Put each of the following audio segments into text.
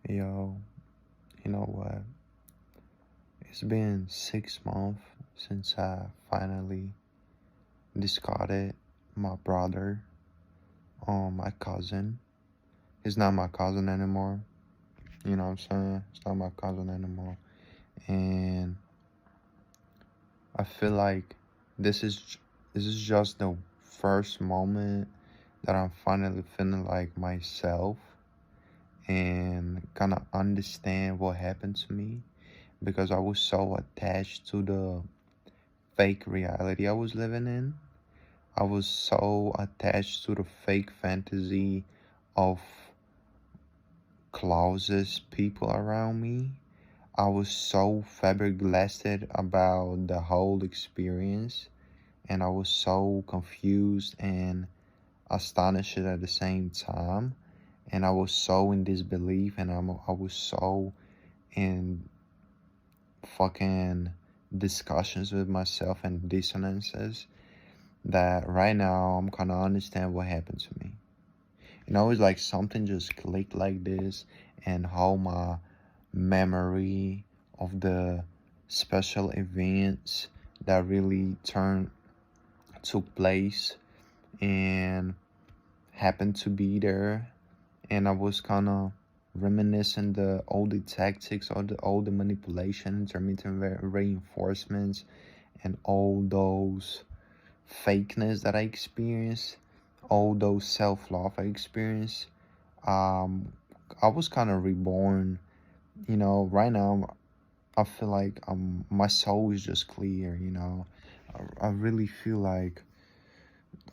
Yo, you know what? It's been 6 months since I finally discarded my brother, my cousin. He's not my cousin anymore. You know what I'm saying? It's not my cousin anymore. And I feel like this is this is just the first moment that I'm finally feeling like myself and kind of understand what happened to me because I was so attached to the fake reality I was living in. I was so attached to the fake fantasy of closest people around me. I was so flabbergasted about the whole experience, and I was so confused and astonished at the same time. And I was so in disbelief, and I was so in fucking discussions with myself and dissonances that right now I'm kind of understand what happened to me. It's like something just clicked like this, and how my memory of the special events that really took place and happened to be there. And I was kind of reminiscing all the tactics, all the manipulation, intermittent reinforcements, and all those fakeness that I experienced, all those self-love I experienced. I was kind of reborn. Right now I feel like my soul is just clear. I really feel like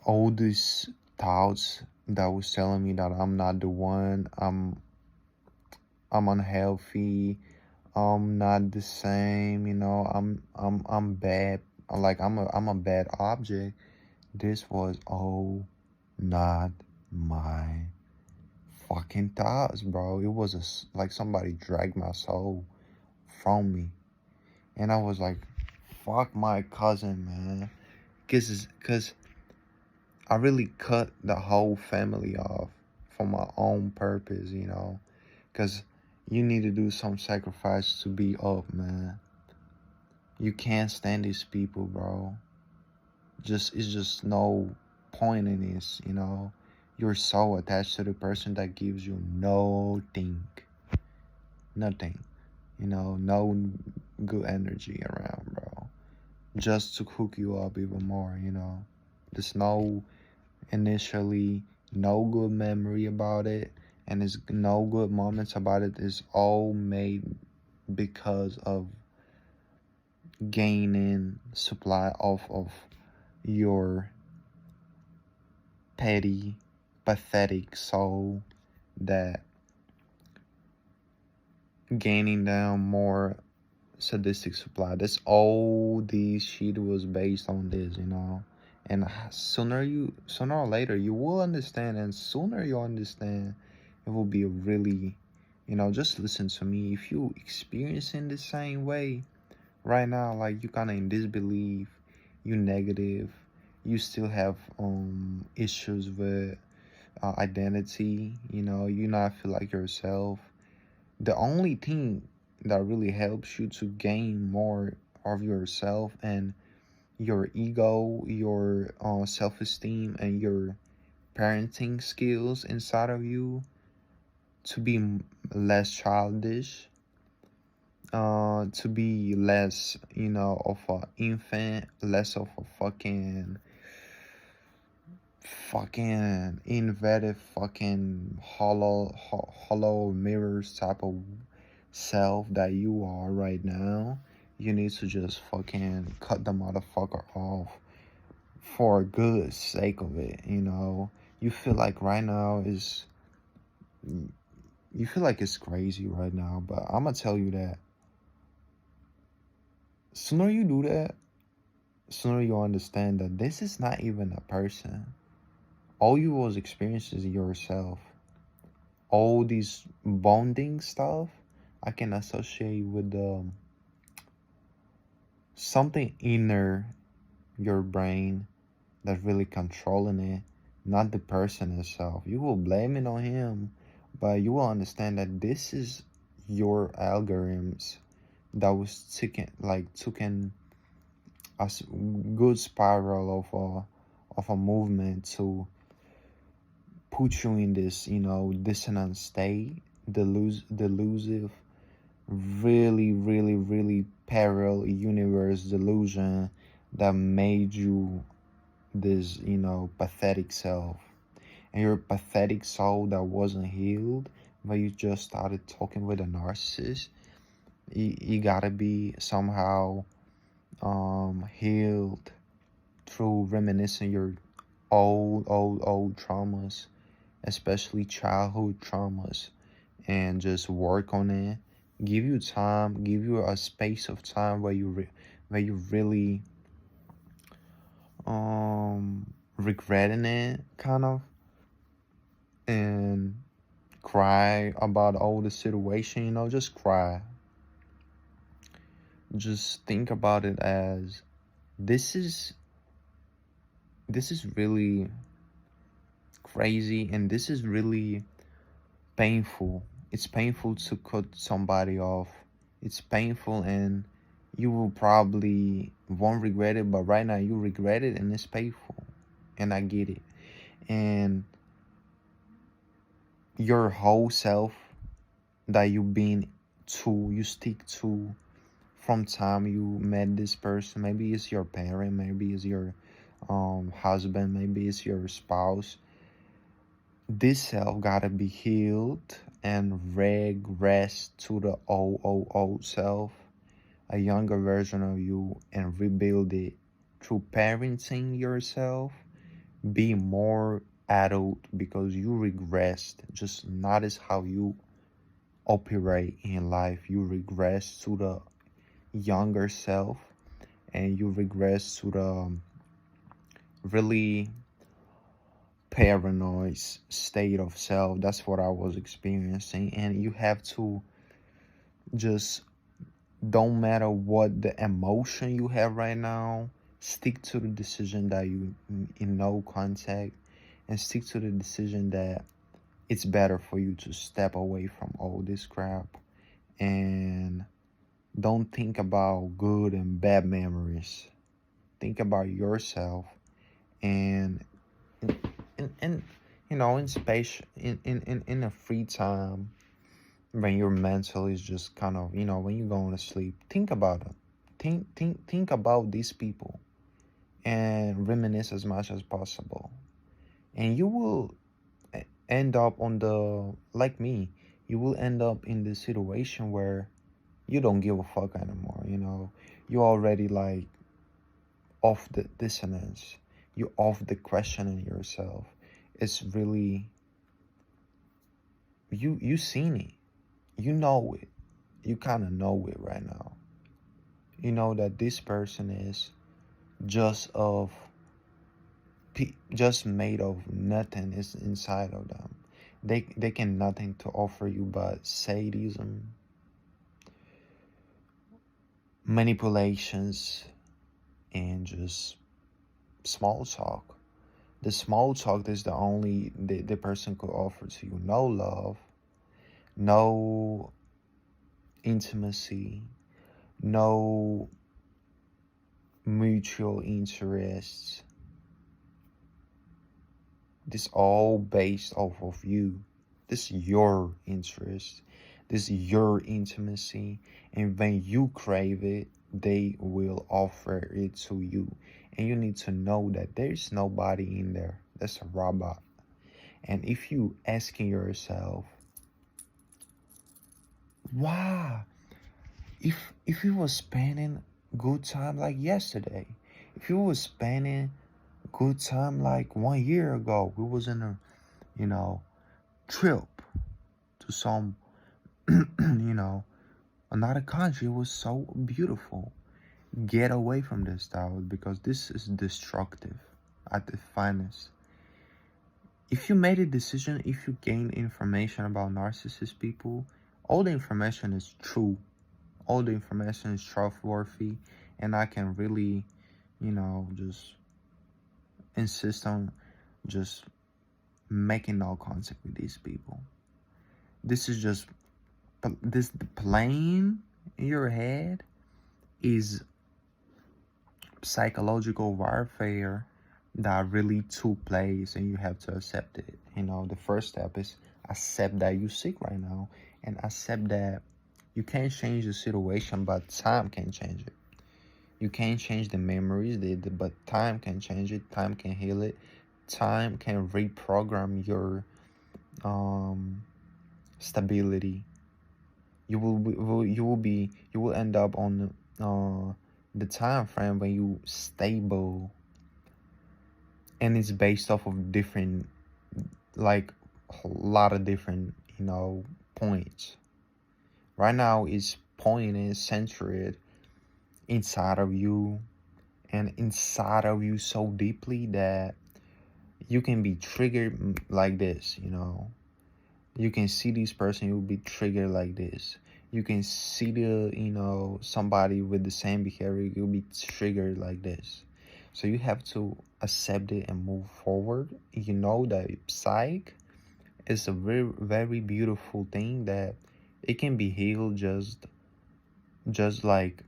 all these thoughts that was telling me that I'm not the one, I'm unhealthy, I'm not the same, I'm bad, like I'm a bad object. This was all not my fucking thoughts, bro. It was like somebody dragged my soul from me. And I was like, fuck my cousin, man. Cause I really cut the whole family off for my own purpose, Cause you need to do some sacrifice to be up, man. You can't stand these people, bro. It's just no point in this. You're so attached to the person that gives you nothing, no good energy around, bro, just to hook you up even more. There's initially no good memory about it, and there's no good moments about it. It's all made because of gaining supply of your petty, pathetic soul, that gaining down more sadistic supply. That's all this shit was based on this, And sooner or later, you will understand, and sooner you understand, it will be a really, just listen to me. If you experiencing the same way right now, like you kind of in disbelief, you negative, you still have issues with identity, you not feel like yourself. The only thing that really helps you to gain more of yourself and your ego, your self-esteem, and your parenting skills inside of you, to be less childish, to be less, of an infant, less of a fucking inventive, fucking hollow mirrors type of self that you are right now. You need to just fucking cut the motherfucker off for a good sake of it. You feel like right now is you feel like it's crazy right now, but I'm gonna tell you that sooner you do that, sooner you understand that this is not even a person. All you was experiencing is yourself. All these bonding stuff I can associate with something inner your brain that's really controlling it, not the person itself. You will blame it on him, But you will understand that this is your algorithms that was taking a good spiral of a movement to put you in this, dissonant state, delusive, really, really, really parallel universe delusion that made you this, pathetic self. And your pathetic soul that wasn't healed, but you just started talking with a narcissist, you gotta be somehow healed through reminiscing your old traumas, especially childhood traumas, and just work on it. Give you time, give you a space of time where you really regretting it, kind of, and cry about all the situation. Just cry. Just think about it as this is really crazy, and this is really painful. It's painful to cut somebody off. It's painful, and you will probably won't regret it, but right now you regret it, and it's painful, and I get it. And your whole self that you stick to from time you met this person, maybe it's your parent, maybe it's your husband, maybe it's your spouse. This self gotta be healed and regress to the old self, a younger version of you, and rebuild it through parenting yourself. Be more adult because you regressed. Just notice how you operate in life. You regress to the younger self, and you regress to the really paranoid state of self. That's what I was experiencing. And you have to just, don't matter what the emotion you have right now, stick to the decision that you in no contact, and stick to the decision that it's better for you to step away from all this crap, and don't think about good and bad memories. Think about yourself, and in in space, in a free time, when your mental is just kind of, when you're going to sleep, think about them. Think about these people, and reminisce as much as possible, and you will end up on the, like me, you will end up in the situation where you don't give a fuck anymore. You already like off the dissonance, you off the questioning yourself. It's really, you seen it, you know it, you kind of know it right now. You know that this person is just of just made of nothing is inside of them. They can nothing to offer you but sadism, manipulations, and just small talk. The small talk is the only the person could offer to you. No love, no intimacy, no mutual interests. This all based off of you. This is your interest. This is your intimacy. And when you crave it, they will offer it to you. And you need to know that there's nobody in there. That's a robot. And if you asking yourself, wow, if you was spending good time like yesterday, if you was spending good time like 1 year ago, we was in a trip to some another country. It was so beautiful. Get away from this stuff, because this is destructive at the finest. If you made a decision, if you gain information about narcissist people, all the information is true, all the information is trustworthy, and I can really just insist on just making no contact with these people. This is just this plane in your head is psychological warfare that really took place, and you have to accept it. The first step is accept that you're sick right now, and accept that you can't change the situation, but time can change it. You can't change the memories, but time can change it. Time can heal it. Time can reprogram your stability. You will end up on the time frame when you stable, and it's based off of different, like, a lot of different points. Right now it's pointed, centered inside of you, and inside of you so deeply that you can be triggered like this. You can see this person, you'll be triggered like this. You can see somebody with the same behavior, you'll be triggered like this. So you have to accept it and move forward. That psych is a very, very beautiful thing, that it can be healed just like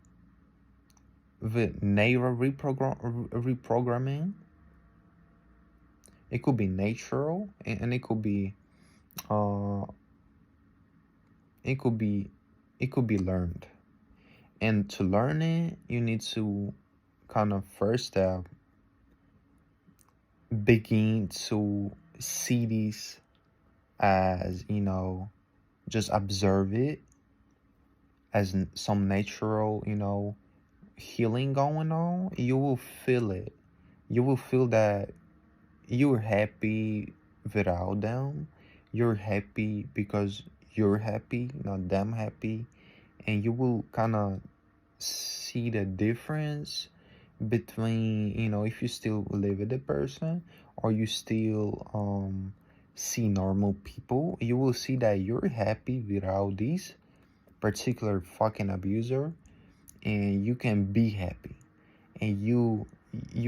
with neural reprogramming. It could be natural, and it could be it could be learned. And to learn it, you need to kind of first step begin to see these as just observe it as some natural healing going on. You will feel it. You will feel that you're happy without them. You're happy because you're happy, not them happy. And you will kind of see the difference between if you still live with the person, or you still see normal people. You will see that you're happy without this particular fucking abuser, and you can be happy, and you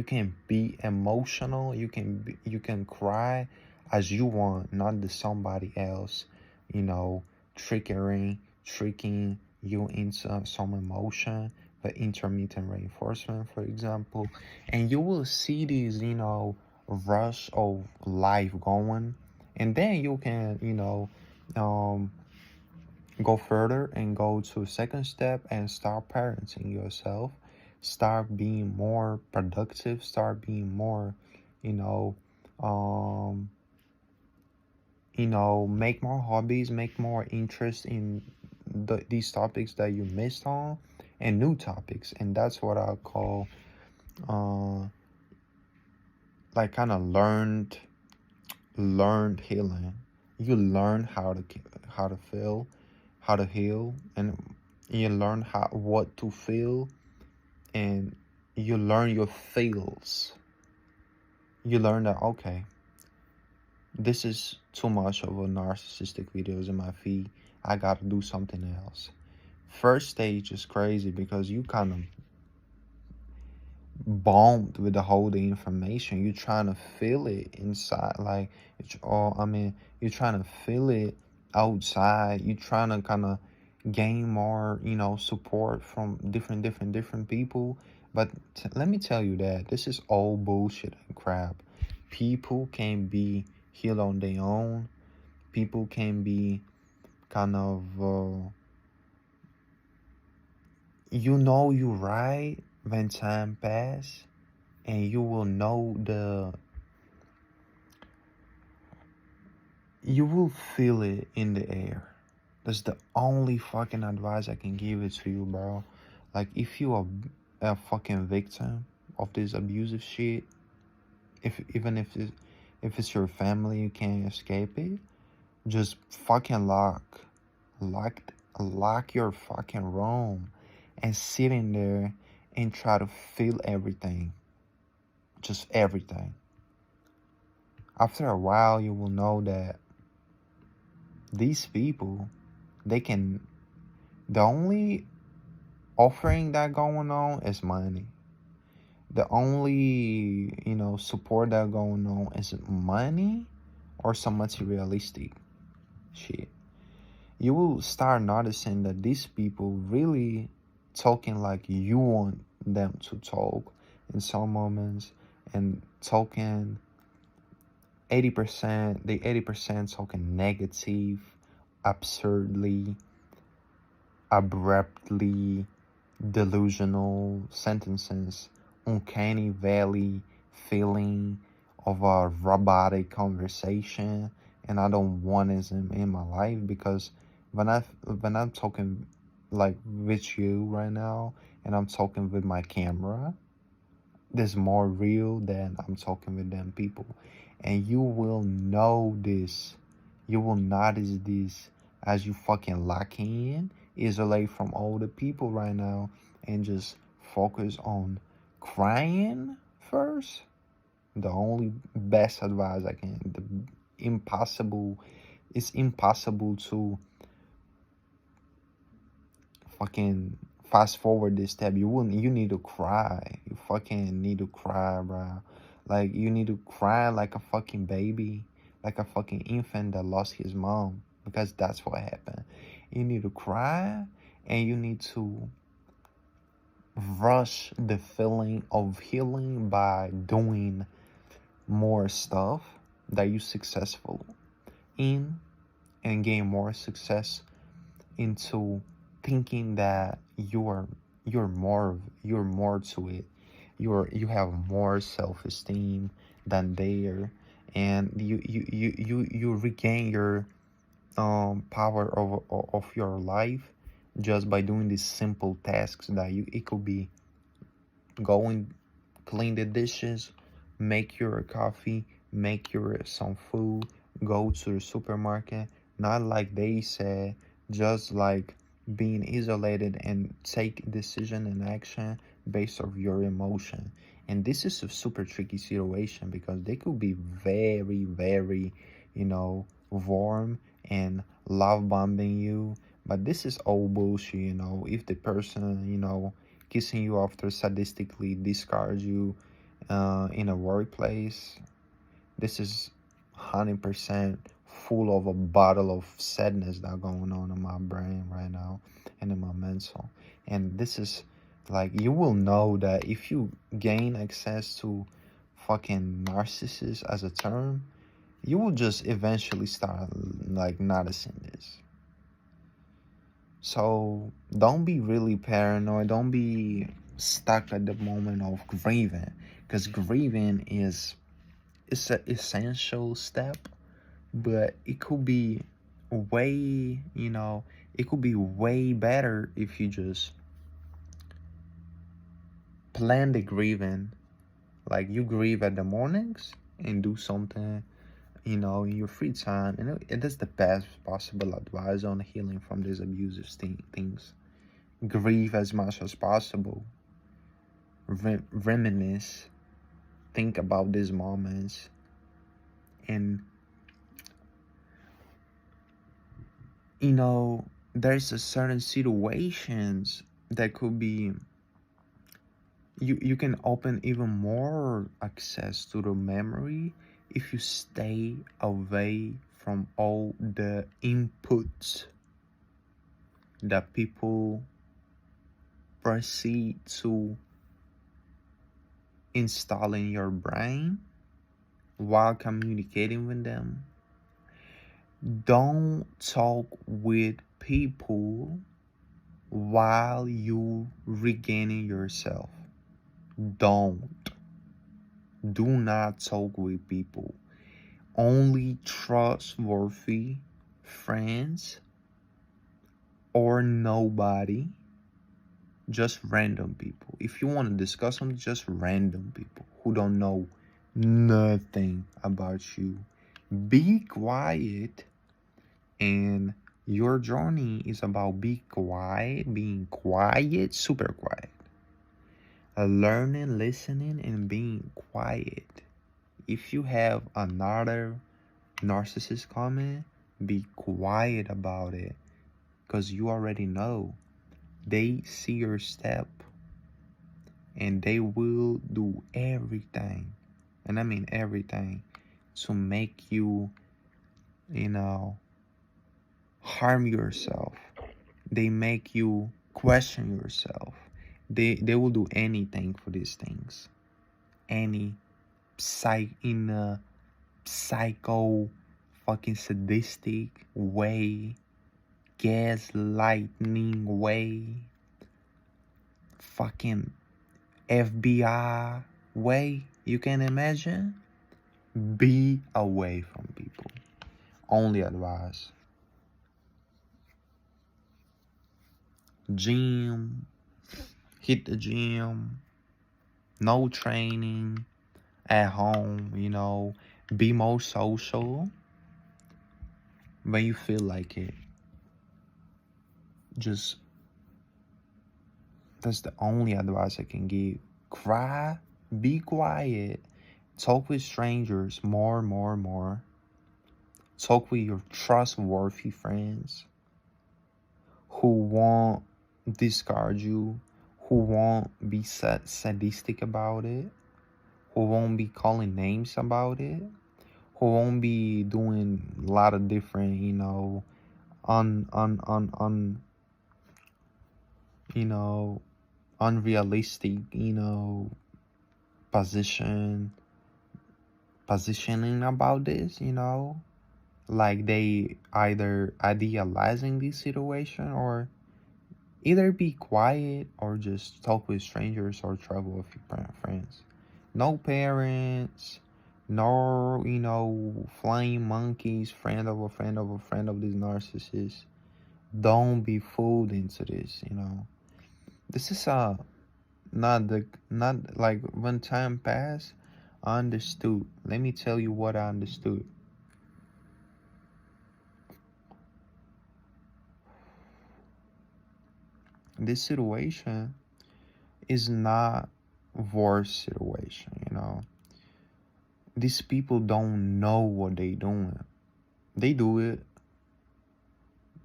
can be emotional. You can cry as you want, not the somebody else tricking you into some emotion, the intermittent reinforcement, for example. And you will see these rush of life going, and then you can go further and go to a second step and start parenting yourself. Start being more productive. Start being more um make more hobbies, make more interest in these topics that you missed on, and new topics. And that's what I call like kind of learned healing. You learn how to feel, how to heal, and you learn what to feel, and you learn your feels. You learn that, okay, this is too much of a narcissistic videos in my feed. I gotta do something else. First stage is crazy because you kind of bombed with the whole information. You're trying to feel it inside, like you're trying to feel it outside. You're trying to kind of gain more support from different people. But let me tell you that this is all bullshit and crap. People can be healed on their own. People can be kind of you're right when time pass, and you will you will feel it in the air. That's the only fucking advice I can give it to you, bro. Like, if you are a fucking victim of this abusive shit, even if it's your family, you can't escape it. Just fucking lock your fucking room and sit in there and try to feel everything. Just everything. After a while, you will know that these people, the only offering that going on is money. The only, support that going on is money or some materialistic shit. you will start noticing that these people really talking like you want them to talk in some moments, and talking 80%, the 80% talking negative, absurdly, abruptly, delusional sentences, uncanny valley feeling of a robotic conversation, and I don't want it in my life, because when I'm talking like with you right now, and I'm talking with my camera, there's more real than I'm talking with them people. And you will know this. You will notice this as you fucking lock in, isolate from all the people right now, and just focus on crying first. The only best advice I can, it's impossible to fucking fast forward this step. You need to cry. You fucking need to cry, bro. Like, you need to cry like a fucking baby, like a fucking infant that lost his mom, because that's what happened. You need to cry, and you need to rush the feeling of healing by doing more stuff that you're successful in, and gain more success into thinking that you're more to it. You have more self-esteem than there, and you regain your power of your life just by doing these simple tasks that it could be going clean the dishes, make your coffee, make your some food, go to the supermarket. Not like they said, just like being isolated and take decision and action based off your emotion. And this is a super tricky situation, because they could be very, very, warm and love bombing you. But this is all bullshit. If the person, kissing you after sadistically discards you in a workplace, this is 100% full of a bottle of sadness that going on in my brain right now, and in my mental. And this is like, you will know that if you gain access to fucking narcissist as a term, you will just eventually start like noticing this. So don't be really paranoid. Don't be stuck at the moment of grieving, because grieving it's an essential step, but it could be way, it could be way better if you just plan the grieving. Like, you grieve at the mornings and do something, in your free time. And it is the best possible advice on healing from these abusive things. Grieve as much as possible. Reminisce. Think about these moments. And, there's a certain situations that could be, you can open even more access to the memory if you stay away from all the inputs that people proceed to install in your brain while communicating with them. Don't talk with people while you regaining yourself. Do not talk with people. Only trustworthy friends, or nobody. Just random people. If you want to discuss something, just random people who don't know nothing about you. Be quiet, and your journey is about being quiet, super quiet. Learning, listening, and being quiet. If you have another narcissist comment, be quiet about it, because you already know they see your step, and they will do everything, and I mean everything, to make you, harm yourself. They make you question yourself. They will do anything for these things. Any in a psycho fucking sadistic way, gaslighting way, fucking FBI way you can imagine. Be away from people. Only advice. Gym. Hit the gym. No training. At home, be more social when you feel like it. Just, that's the only advice I can give. Cry, be quiet, talk with strangers more. Talk with your trustworthy friends who won't discard you, who won't be sadistic about it, who won't be calling names about it, who won't be doing a lot of different, unrealistic, positioning about this, like they either idealizing this situation, or either be quiet or just talk with strangers or travel with your friends. No parents, no, flying monkeys, friend of a friend of a friend of these narcissists. Don't be fooled into this, This is not like when time passed, I understood. Let me tell you what I understood. This situation is not worse situation, These people don't know what they doing. They do it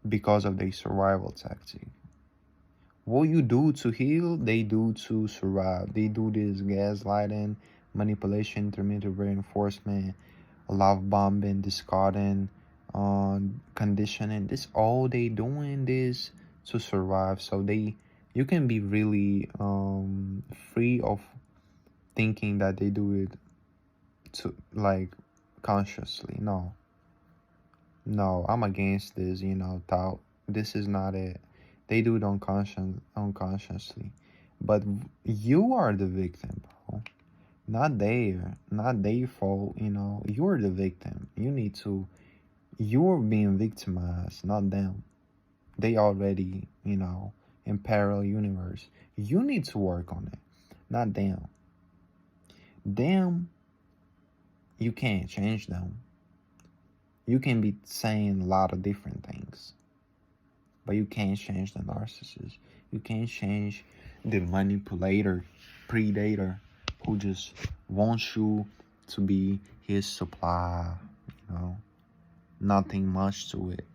because of their survival tactic. What you do to heal, they do to survive. They do this gaslighting, manipulation, intermittent reinforcement, love bombing, discarding, conditioning. This all they doing this to survive. So you can be really free of thinking that they do it to like consciously. No, I'm against this, thought. This is not it. They do it unconsciously, but you are the victim, bro. Not their fault. You're the victim. You're being victimized, not them. They already, in parallel universe. You need to work on it, not them. Them, you can't change them. You can be saying a lot of different things, but you can't change the narcissist. You can't change the manipulator, predator, who just wants you to be his supply, Nothing much to it.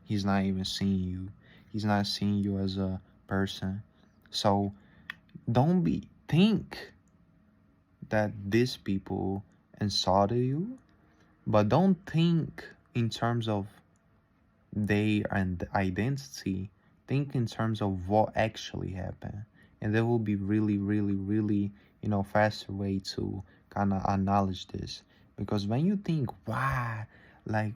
He's not even seeing you. He's not seeing you as a person. So don't think that these people insulted you, but don't think in terms of their identity. Think in terms of what actually happened, and there will be really faster way to kind of acknowledge this. Because when you think, why, like,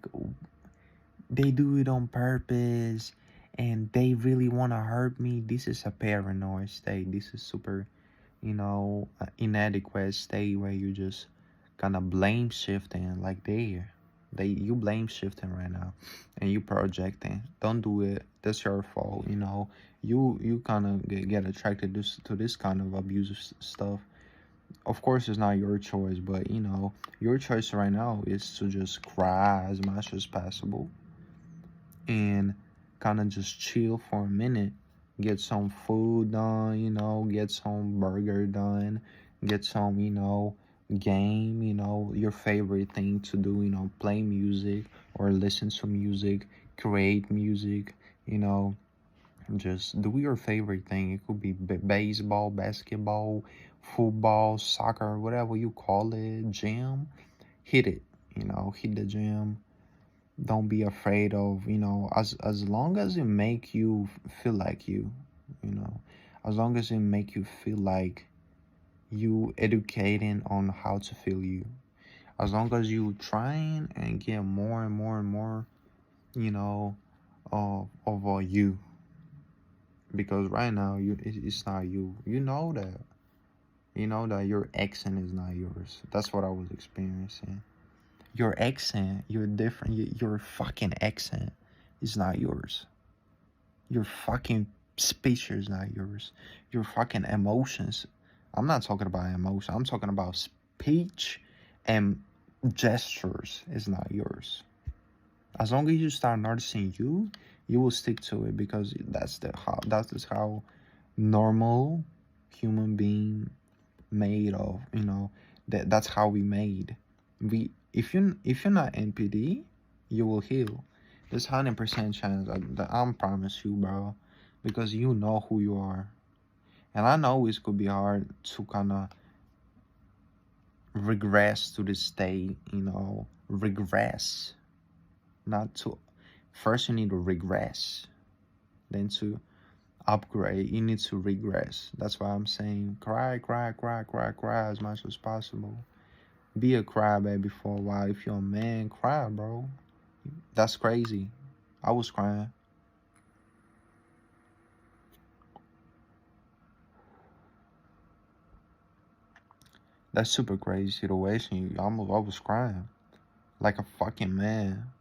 they do it on purpose and they really want to hurt me, this is a paranoid state. This is super, inadequate state where you just kind of blame shifting. Like you blame shifting right now, and you projecting. Don't do it. That's your fault. You kind of get attracted to this kind of abusive stuff. Of course, it's not your choice, but your choice right now is to just cry as much as possible and kind of just chill for a minute, get some food done, get some burger done, get some, game, your favorite thing to do, play music or listen to music, create music, just do your favorite thing. It could be baseball, basketball, football, soccer, whatever you call it, gym. Hit it, hit the gym. Don't be afraid of, as long as it make you feel like you know, as long as it make you feel like you educating on how to feel you, as long as you trying and get more and more and more, you know, of you, because right now it's not you. You know that your accent is not yours. That's what I was experiencing. Your accent, you're different. Your fucking accent is not yours. Your fucking speech is not yours. Your fucking emotions. I'm not talking about emotion. I'm talking about speech and gestures is not yours. As long as you start noticing you will stick to it, because that's just how normal human being made of, that's how we made. We if you're not NPD, you will heal. There's 100% chance that I'm promise you, bro, because you know who you are. And I know it could be hard to kind of regress to this state, regress, not to. First, you need to regress, then to upgrade, you need to regress. That's why I'm saying cry, cry, cry, cry, cry as much as possible. Be a crybaby for a while. If you're a man, cry, bro. That's crazy. I was crying. That's super crazy situation. I was crying like a fucking man.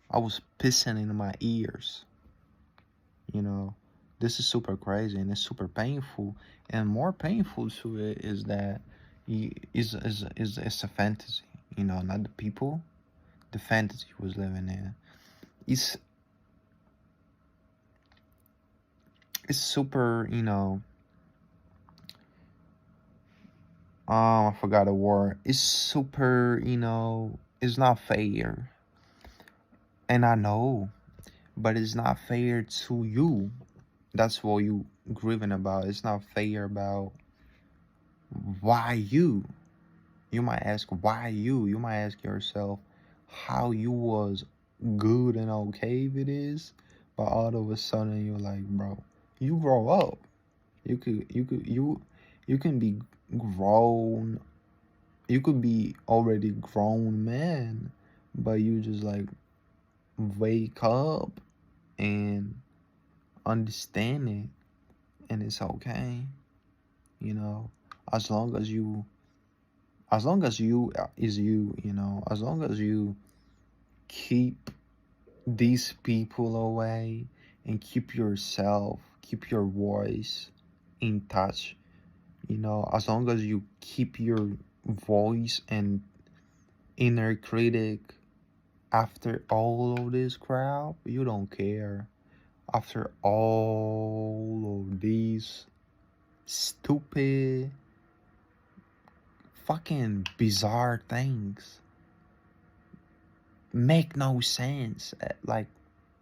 I was pissing in my ears. This is super crazy and it's super painful. And more painful to it is that it's a fantasy. Not the people. The fantasy he was living in. It's super. I forgot the word. It's super. It's not fair. And I know, but it's not fair to you. That's what you grieving about. It's not fair about why you. You might ask why you. You might ask yourself how you was good and okay if it is, but all of a sudden you're like, bro, you grow up. You can be grown. You could be already grown man, but you just like wake up and understand it, and it's okay. As long as you is you, as long as you keep these people away and keep yourself, keep your voice in touch, as long as you keep your voice and inner critic after all of this crap, you don't care. After all of these stupid fucking bizarre things make no sense, like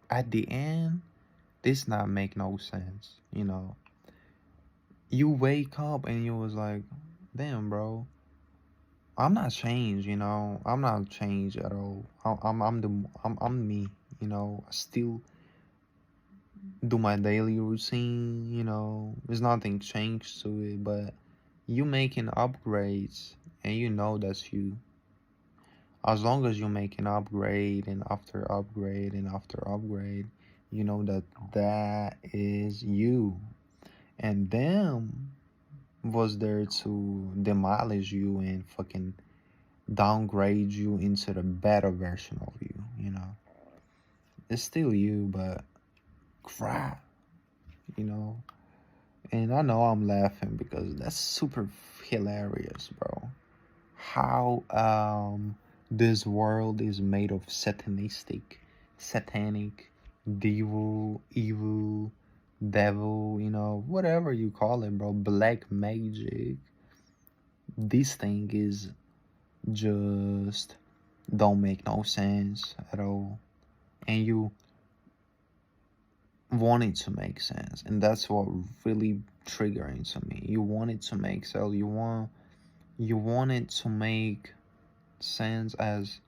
at the end this not make no sense. You wake up and you was like, damn, bro, I'm not changed. I'm not changed at all. I'm me. I still do my daily routine. There's nothing changed to it, but you making upgrades and that's you. As long as you make an upgrade and after upgrade and after upgrade, that is you. And them was there to demolish you and fucking downgrade you into the better version of you. It's still you, but crap, you know. And I know I'm laughing because that's super hilarious, bro. How this world is made of satanic, evil, devil, whatever you call it, bro. Black magic. This thing is just don't make no sense at all. And you want it to make sense. And that's what really triggering to me. You want it to make sense. You want it to make sense as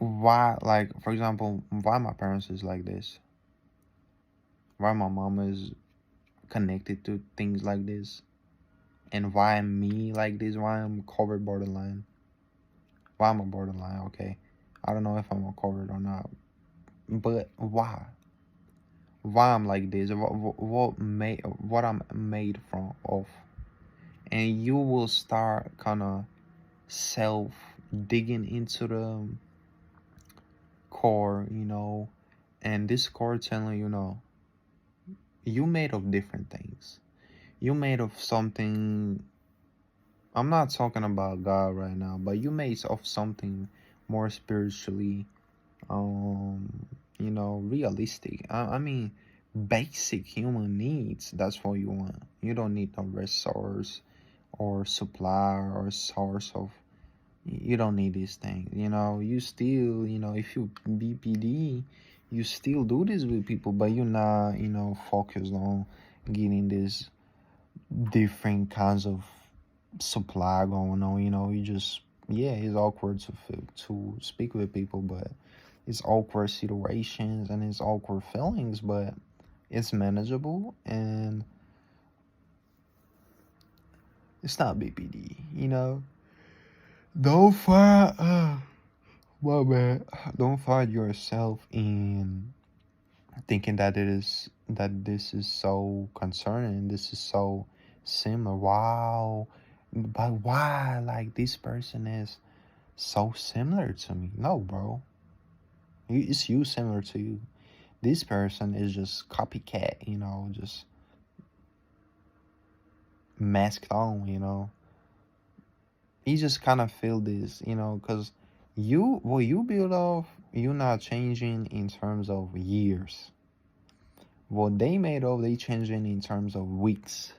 why, like, for example, why my parents is like this, why my mom is connected to things like this, and why me like this, why I'm covered borderline, why I'm a borderline. Okay, I don't know if I'm a covered or not, but why I'm like this, what I'm made from of, and you will start kind of self digging into the core, and this core telling you made of different things. You made of something. I'm not talking about God right now, but you made of something more spiritually, realistic. I mean, basic human needs. That's what you want. You don't need no resource or supply or source of. You don't need these things. You still, if you BPD, you still do this with people, but you're not, focused on getting this different kinds of supply going on. You just, yeah, it's awkward to speak with people, but it's awkward situations and it's awkward feelings, but it's manageable and it's not BPD. Don't find my bad. Don't find yourself in thinking that this is so concerning, this is so similar. Wow, but why, like, this person is so similar to me? No, bro, it's you similar to you. This person is just copycat, just masked on. You just kind of feel this, because what you build off, you're not changing in terms of years. What they made of, they changing in terms of weeks.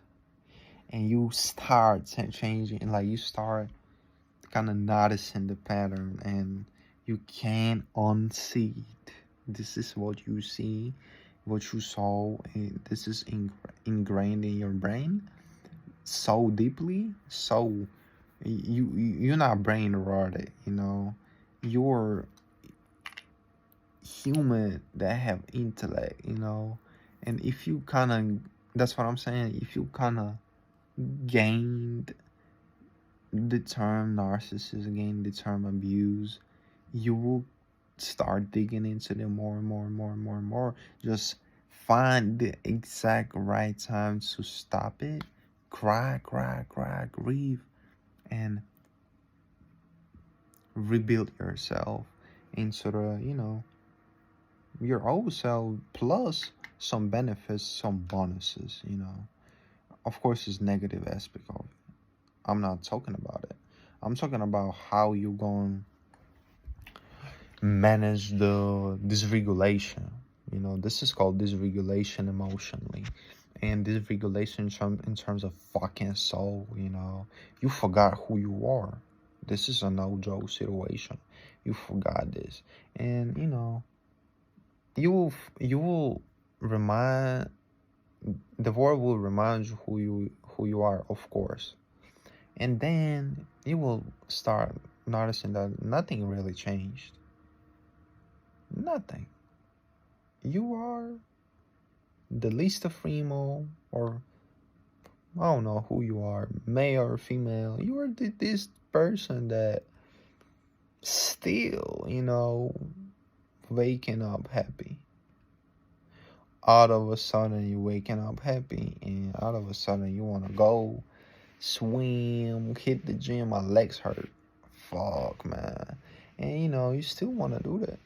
And you start changing, like, you start kind of noticing the pattern, and you can't unsee it. This is what you see, what you saw, and this is ingrained in your brain so deeply. So you're not brain rotted. You're human that have intellect. And if you kind of, that's what I'm saying, if you kind of gained the term narcissist, gained the term abuse, you will start digging into them more and more and more and more and more. Just find the exact right time to stop it. Cry, grieve, and rebuild yourself into your old self, plus some benefits, some bonuses. Of course, it's negative aspect of it. I'm not talking about it. I'm talking about how you going to manage the dysregulation. This is called dysregulation emotionally. And dysregulation in terms of fucking soul, you forgot who you are. This is a no-joke situation. You forgot this. And, you will remind, the world will remind you who you are, of course. And then you will start noticing that nothing really changed. Nothing. You are the least of female, or I don't know who you are, male or female. You are this person that still, waking up happy. All of a sudden you're waking up happy, and all of a sudden you want to go swim, hit the gym. My legs hurt. Fuck, man. And you still want to do that.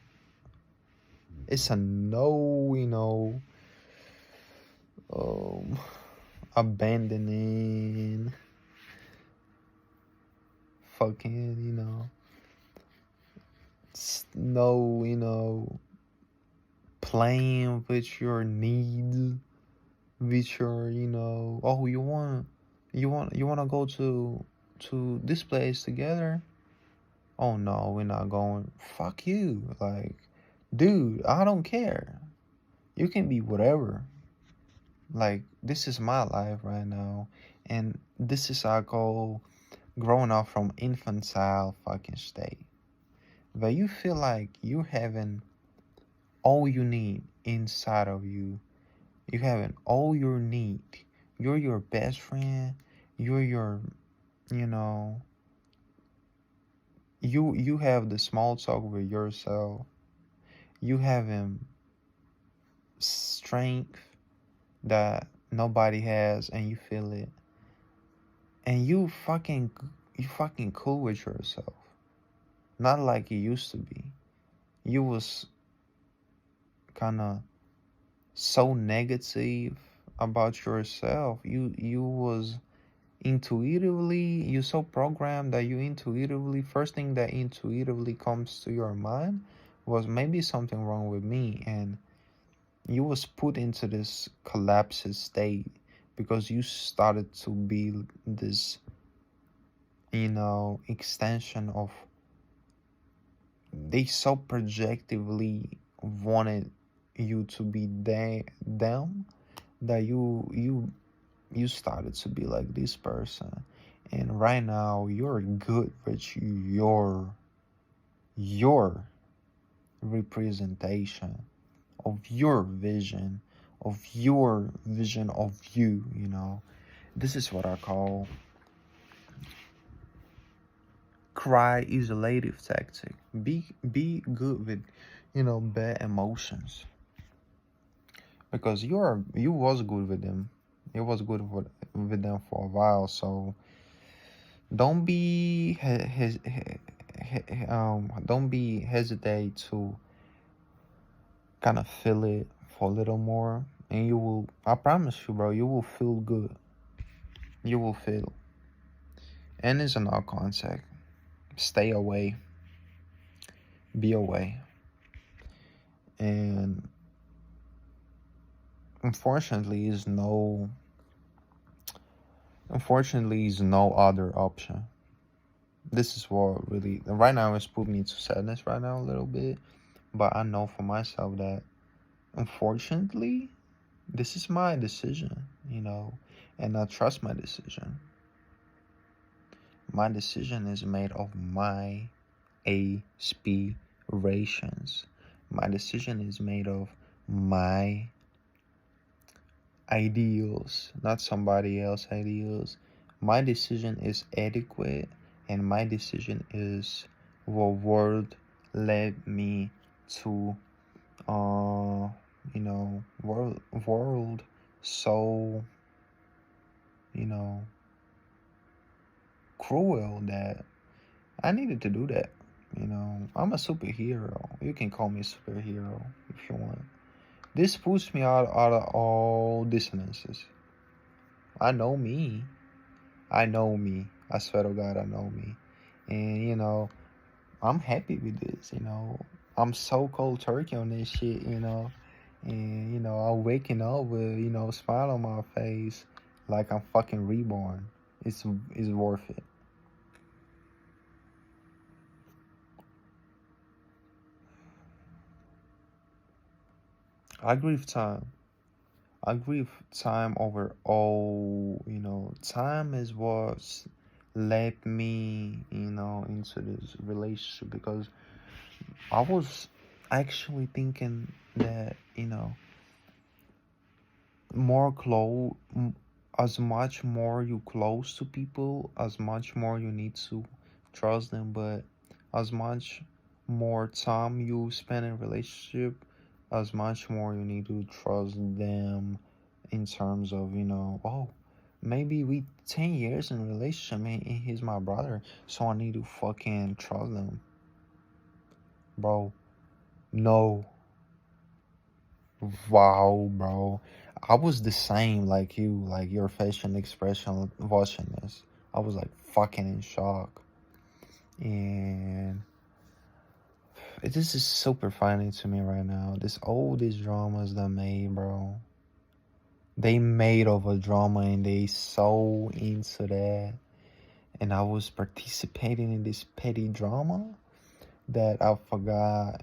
It's a no, abandoning, fucking, no, playing with your needs, with your, oh, you want to go to this place together. Oh no, we're not going. Fuck you. Like, dude, I don't care. You can be whatever. Like, this is my life right now, and this is our goal, growing up from infantile fucking state. that you feel like you're having all you need inside of you. You having all your need. You're your best friend. You're your, you know, you have the small talk with yourself. You having strength that nobody has, and you feel it. And you fucking cool with yourself. Not like you used to be. You was kind of so negative about yourself. You was intuitively, you so programmed that you intuitively, first thing that intuitively comes to your mind was maybe something wrong with me, and you was put into this collapsed state because you started to be this, extension of, they so projectively wanted you to be them, that you started to be like this person. And right now you're good with your representation of your vision, of you. This is what I call cry isolative tactic. Be good with bad emotions, because you was good with them. You was good with them for a while. So don't be don't be hesitate to kind of feel it for a little more, and you will, I promise you, bro, you will feel good. You will feel. And it's an eye contact. Stay away. Be away. And unfortunately is no other option. This is what really right now it's put me to sadness right now a little bit. But I know for myself that unfortunately this is my decision, and I trust my decision. My decision is made of my aspirations. My decision is made of my ideals, not somebody else's ideals. My decision is adequate, and my decision is what world led me to. World so cruel that I needed to do that. I'm a superhero. You can call me a superhero if you want. This puts me out of all dissonances. I know me. I swear to God, I know me. And I'm happy with this. I'm so cold turkey on this shit. And I'm waking up with a smile on my face, like I'm fucking reborn. It's worth it. I grieve time. I grieve time over all. Time is what's led me, into this relationship, because I was actually thinking that, more close, as much more you close to people, as much more you need to trust them. But as much more time you spend in relationship, as much more you need to trust them, in terms of, oh, maybe we 10 years in a relationship, and he's my brother, so I need to fucking trust them. Bro, no. Wow, bro. I was the same like you, like your facial expression watching this. I was like fucking in shock. And this is super funny to me right now. These dramas that made, bro. They made of a drama, and they so into that. And I was participating in this petty drama that I forgot,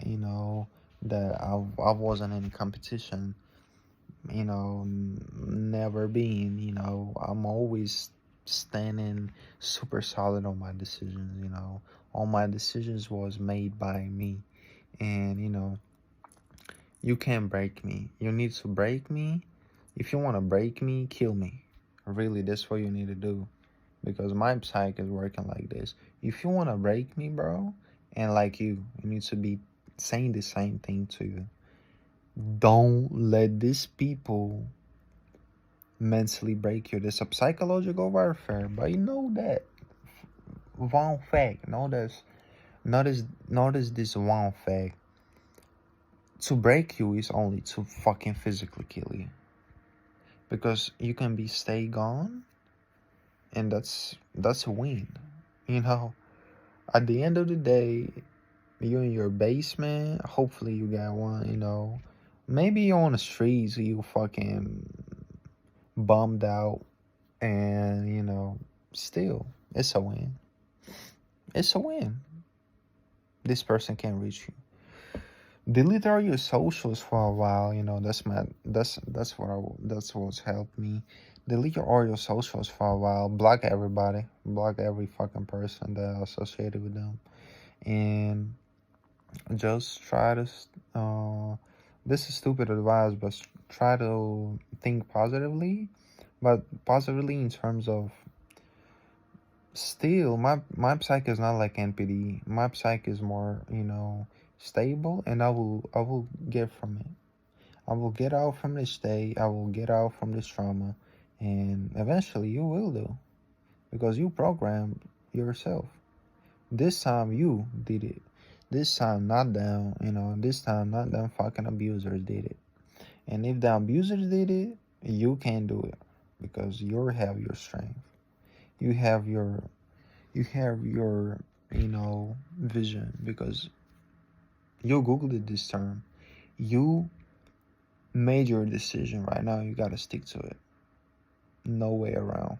that I wasn't in competition. Never been. I'm always standing super solid on my decisions, All my decisions was made by me. And you can't break me. You need to break me. If you want to break me, kill me. Really, that's what you need to do. Because my psyche is working like this. If you want to break me, bro, and like you need to be saying the same thing to you. Don't let these people mentally break you. There's a psychological warfare, but you know that. One fact. Notice this one fact. To break you is only to fucking physically kill you. Because you can stay gone, and that's a win. At the end of the day, you in your basement, hopefully you got one, maybe you're on the streets, you fucking bummed out, and still, it's a win. It's a win. This person can't reach you. Delete all your socials for a while. That's what's helped me. Delete all your socials for a while. Block everybody. Block every fucking person that associated with them, and just try to. This is stupid advice, but try to think positively. But positively in terms of, still, my psyche is not like NPD. My psyche is more, stable, and I will get from it. I will get out from this state. I will get out from this trauma, and eventually you will do, because you programmed yourself. This time you did it. This time not them. This time not them fucking abusers did it. And if the abusers did it, you can do it, because you have your strength. You have your vision, because you googled this term. You made your decision. Right now you got to stick to it. No way around.